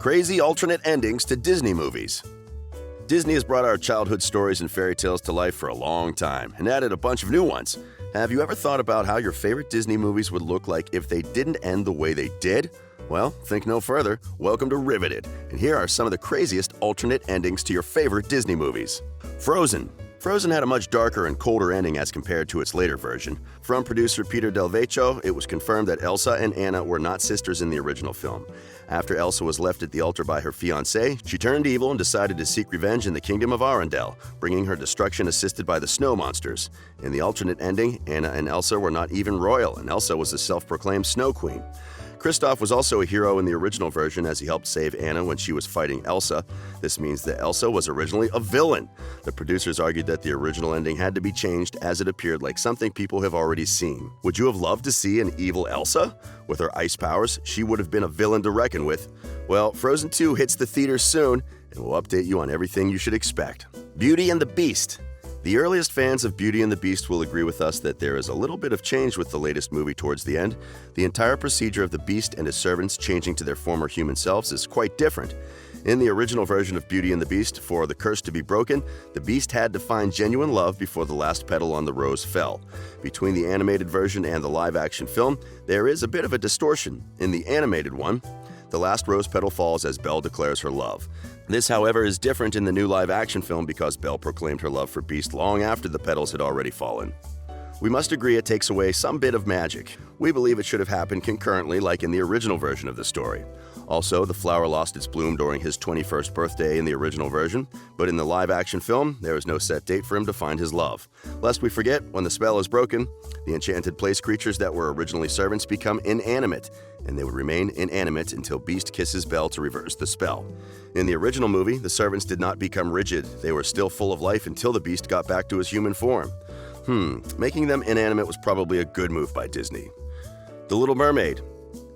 Crazy alternate endings to Disney movies. Disney has brought our childhood stories and fairy tales to life for a long time and added a bunch of new ones. Have you ever thought about how your favorite Disney movies would look like if they didn't end the way they did? Well, think no further. Welcome to Riveted, and here are some of the craziest alternate endings to your favorite Disney movies. Frozen. Frozen had a much darker and colder ending as compared to its later version. From producer Peter Del Vecchio, it was confirmed that Elsa and Anna were not sisters in the original film. After Elsa was left at the altar by her fiancé, she turned evil and decided to seek revenge in the kingdom of Arendelle, bringing her destruction assisted by the snow monsters. In the alternate ending, Anna and Elsa were not even royal, and Elsa was a self-proclaimed snow queen. Kristoff was also a hero in the original version as he helped save Anna when she was fighting Elsa. This means that Elsa was originally a villain. The producers argued that the original ending had to be changed as it appeared like something people have already seen. Would you have loved to see an evil Elsa? With her ice powers, she would have been a villain to reckon with. Well, Frozen 2 hits the theaters soon, and we'll update you on everything you should expect. Beauty and the Beast. The earliest fans of Beauty and the Beast will agree with us that there is a little bit of change with the latest movie towards the end. The entire procedure of the Beast and his servants changing to their former human selves is quite different. In the original version of Beauty and the Beast, for the curse to be broken, the Beast had to find genuine love before the last petal on the rose fell. Between the animated version and the live-action film, there is a bit of a distortion. In the animated one, the last rose petal falls as Belle declares her love. This, however, is different in the new live-action film because Belle proclaimed her love for Beast long after the petals had already fallen. We must agree it takes away some bit of magic. We believe it should have happened concurrently like in the original version of the story. Also, the flower lost its bloom during his 21st birthday in the original version, but in the live-action film, there is no set date for him to find his love. Lest we forget, when the spell is broken, the enchanted place creatures that were originally servants become inanimate, and they would remain inanimate until Beast kisses Belle to reverse the spell. In the original movie, the servants did not become rigid. They were still full of life until the Beast got back to his human form. Making them inanimate was probably a good move by Disney. The Little Mermaid.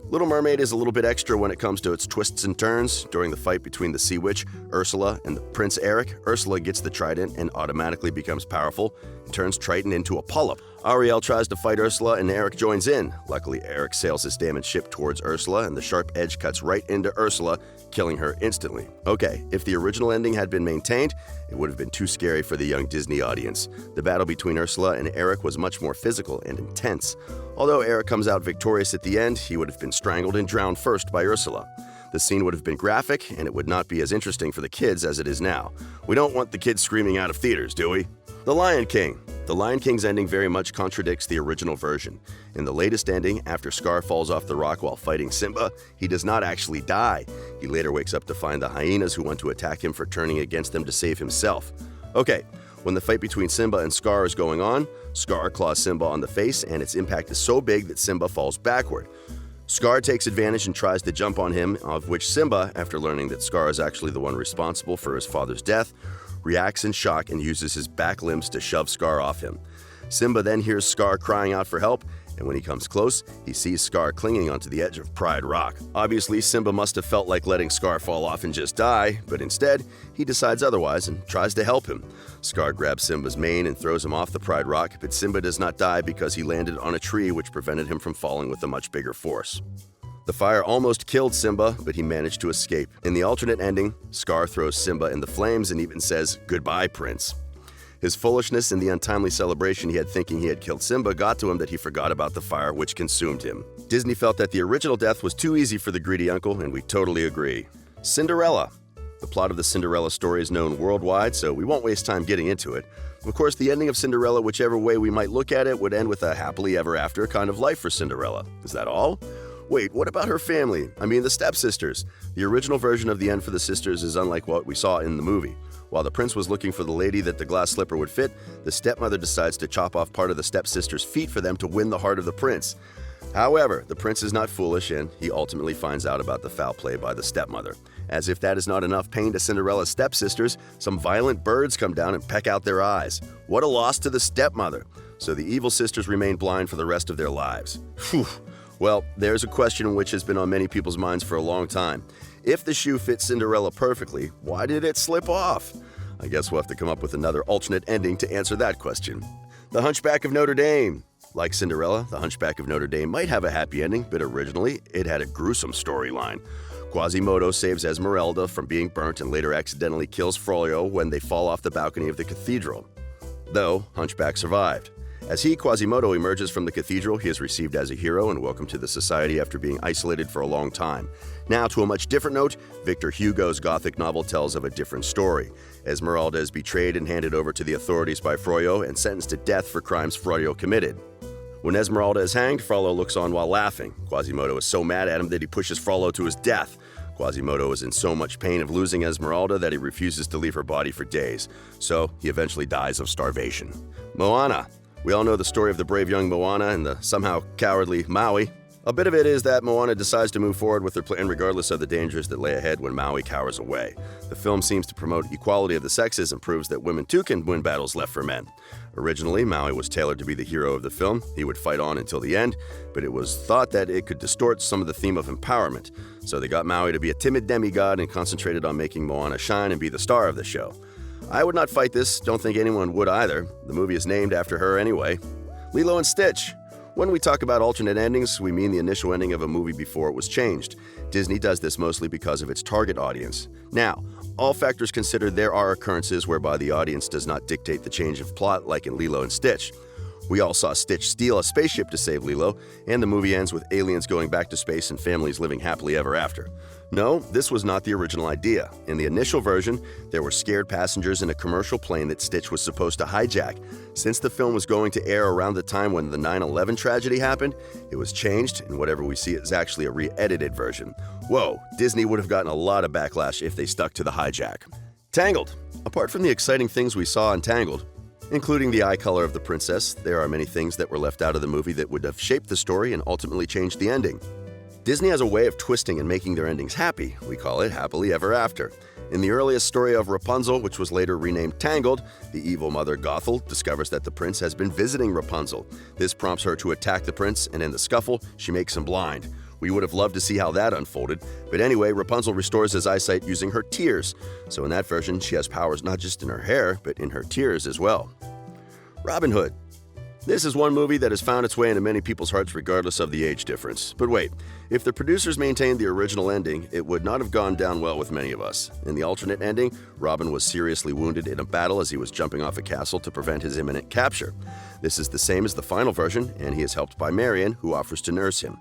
Little Mermaid is a little bit extra when it comes to its twists and turns. During the fight between the Sea Witch, Ursula, and the Prince Eric, Ursula gets the trident and automatically becomes powerful and turns Triton into a polyp. Ariel tries to fight Ursula and Eric joins in. Luckily, Eric sails his damaged ship towards Ursula and the sharp edge cuts right into Ursula, killing her instantly. Okay, if the original ending had been maintained, it would have been too scary for the young Disney audience. The battle between Ursula and Eric was much more physical and intense. Although Eric comes out victorious at the end, he would have been strangled and drowned first by Ursula. The scene would have been graphic, and it would not be as interesting for the kids as it is now. We don't want the kids screaming out of theaters, do we? The Lion King. The Lion King's ending very much contradicts the original version. In the latest ending, after Scar falls off the rock while fighting Simba, he does not actually die. He later wakes up to find the hyenas who want to attack him for turning against them to save himself. Okay, when the fight between Simba and Scar is going on, Scar claws Simba on the face, and its impact is so big that Simba falls backward. Scar takes advantage and tries to jump on him, of which Simba, after learning that Scar is actually the one responsible for his father's death, reacts in shock and uses his back limbs to shove Scar off him. Simba then hears Scar crying out for help, and when he comes close, he sees Scar clinging onto the edge of Pride Rock. Obviously, Simba must have felt like letting Scar fall off and just die, but instead, he decides otherwise and tries to help him. Scar grabs Simba's mane and throws him off the Pride Rock, but Simba does not die because he landed on a tree which prevented him from falling with a much bigger force. The fire almost killed Simba, but he managed to escape. In the alternate ending, Scar throws Simba in the flames and even says, "Goodbye, Prince." His foolishness and the untimely celebration he had thinking he had killed Simba got to him that he forgot about the fire which consumed him. Disney felt that the original death was too easy for the greedy uncle, and we totally agree. Cinderella. The plot of the Cinderella story is known worldwide, so we won't waste time getting into it. Of course, the ending of Cinderella, whichever way we might look at it, would end with a happily ever after kind of life for Cinderella. Is that all? Wait, what about her family? I mean, the stepsisters. The original version of the end for the sisters is unlike what we saw in the movie. While the prince was looking for the lady that the glass slipper would fit, the stepmother decides to chop off part of the stepsister's feet for them to win the heart of the prince. However, the prince is not foolish, and he ultimately finds out about the foul play by the stepmother. As if that is not enough pain to Cinderella's stepsisters, some violent birds come down and peck out their eyes. What a loss to the stepmother. So the evil sisters remain blind for the rest of their lives. Phew. Well, there's a question which has been on many people's minds for a long time. If the shoe fits Cinderella perfectly, why did it slip off? I guess we'll have to come up with another alternate ending to answer that question. The Hunchback of Notre Dame. Like Cinderella, The Hunchback of Notre Dame might have a happy ending, but originally it had a gruesome storyline. Quasimodo saves Esmeralda from being burnt and later accidentally kills Frollo when they fall off the balcony of the cathedral. Though, Hunchback survived. As Quasimodo, emerges from the cathedral, he is received as a hero and welcomed to the society after being isolated for a long time. Now, to a much different note, Victor Hugo's Gothic novel tells of a different story. Esmeralda is betrayed and handed over to the authorities by Frollo and sentenced to death for crimes Frollo committed. When Esmeralda is hanged, Frollo looks on while laughing. Quasimodo is so mad at him that he pushes Frollo to his death. Quasimodo is in so much pain of losing Esmeralda that he refuses to leave her body for days, so he eventually dies of starvation. Moana. We all know the story of the brave young Moana and the somehow cowardly Maui. A bit of it is that Moana decides to move forward with her plan regardless of the dangers that lay ahead when Maui cowers away. The film seems to promote equality of the sexes and proves that women too can win battles left for men. Originally, Maui was tailored to be the hero of the film. He would fight on until the end, but it was thought that it could distort some of the theme of empowerment. So they got Maui to be a timid demigod and concentrated on making Moana shine and be the star of the show. I would not fight this, don't think anyone would either. The movie is named after her anyway. Lilo and Stitch. When we talk about alternate endings, we mean the initial ending of a movie before it was changed. Disney does this mostly because of its target audience. Now, all factors considered, there are occurrences whereby the audience does not dictate the change of plot, like in Lilo and Stitch. We all saw Stitch steal a spaceship to save Lilo, and the movie ends with aliens going back to space and families living happily ever after. No, this was not the original idea. In the initial version, there were scared passengers in a commercial plane that Stitch was supposed to hijack. Since the film was going to air around the time when the 9/11 tragedy happened, it was changed, and whatever we see is actually a re-edited version. Whoa, Disney would have gotten a lot of backlash if they stuck to the hijack. Tangled. Apart from the exciting things we saw in Tangled, including the eye color of the princess, there are many things that were left out of the movie that would have shaped the story and ultimately changed the ending. Disney has a way of twisting and making their endings happy. We call it happily ever after. In the earliest story of Rapunzel, which was later renamed Tangled, the evil mother Gothel discovers that the prince has been visiting Rapunzel. This prompts her to attack the prince, and in the scuffle, she makes him blind. We would have loved to see how that unfolded, but anyway, Rapunzel restores his eyesight using her tears. So in that version, she has powers not just in her hair, but in her tears as well. Robin Hood. This is one movie that has found its way into many people's hearts regardless of the age difference. But wait, if the producers maintained the original ending, it would not have gone down well with many of us. In the alternate ending, Robin was seriously wounded in a battle as he was jumping off a castle to prevent his imminent capture. This is the same as the final version, and he is helped by Marian, who offers to nurse him.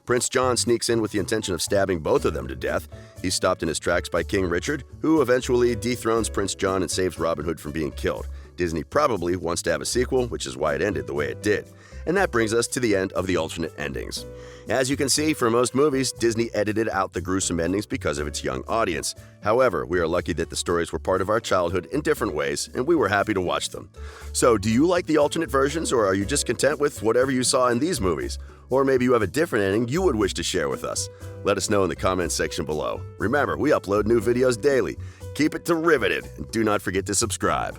Prince John sneaks in with the intention of stabbing both of them to death. He's stopped in his tracks by King Richard, who eventually dethrones Prince John and saves Robin Hood from being killed. Disney probably wants to have a sequel, which is why it ended the way it did. And that brings us to the end of the alternate endings. As you can see, for most movies, Disney edited out the gruesome endings because of its young audience. However, we are lucky that the stories were part of our childhood in different ways, and we were happy to watch them. So, do you like the alternate versions, or are you just content with whatever you saw in these movies? Or maybe you have a different ending you would wish to share with us. Let us know in the comments section below. Remember, we upload new videos daily. Keep it to Riveted, and do not forget to subscribe.